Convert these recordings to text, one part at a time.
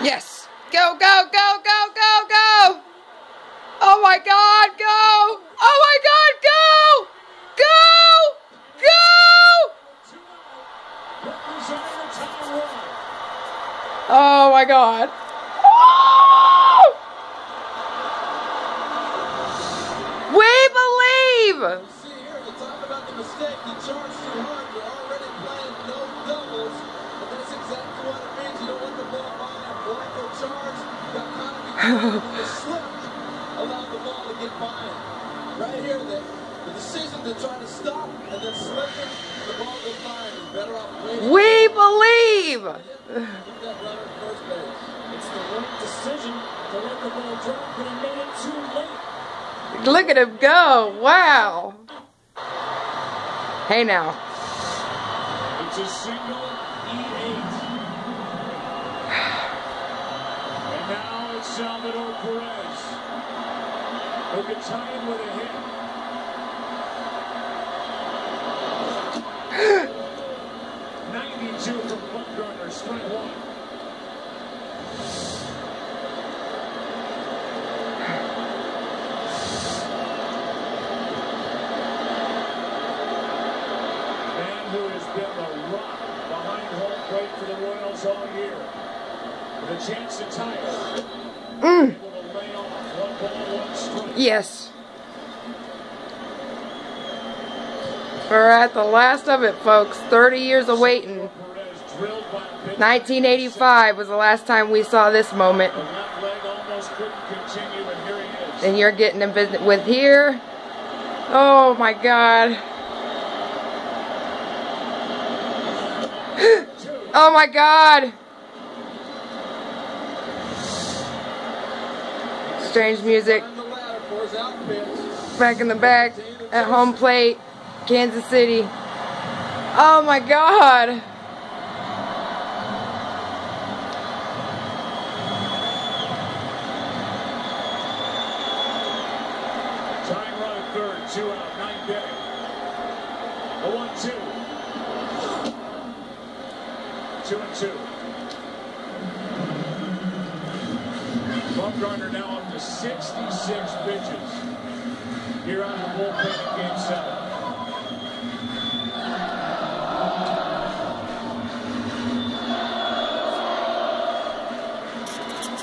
Yes. Go, go, go, go, go, go. Oh my God, go. Oh my God, go. Go. Go. Oh my God. Oh! We believe. See here, you talk about the mistake. You charge too hard. You're already playing no doubles. But that's exactly what it means. You don't want the ball by a blank or charge. You got kind of be careful when you slip. Allow the ball to get by it. Right here, the decision to try to stop and then slipping, the ball goes by and it's better off waiting. We believe. Keep that runner at first base. It's the right decision to let the ball drop, but he made it too late. Look at him go. Wow. Hey now. It's a single E8. And now it's Salvador Perez, who can tie it with a hit. 92 from Bumgarner, strike one. Who has been the rock behind home plate for the Royals all year. With a chance to tie it. Able to lay off 1 ball, 1 strike. Yes. We're at the last of it, folks. 30 years of waiting. 1985 was the last time we saw this moment. The left leg almost couldn't continue, and here he is. And you're getting a visit with here. Oh my God. Oh my God. Strange music. Back in the back at home plate, Kansas City. Oh my God. Tying run at third, 2 out, 9th inning. A 1-2. 2-2. Bumgarner now up to 66 pitches here out of the bullpen in Game 7.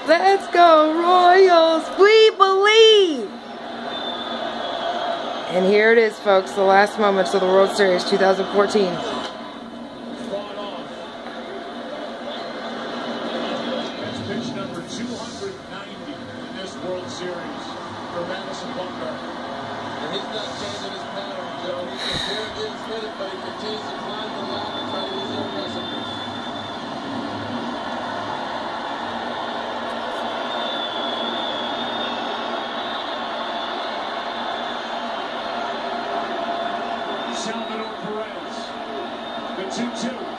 Let's go Royals, we believe! And here it is, folks, the last moments of the World Series 2014. Pitch number 290 in this World Series for Madison Bumgarner. And he's not changing his pattern, Joe. He's a very good hitter, but he continues to climb the ladder and try to use their recipes. Salvador Perez, the 2-2.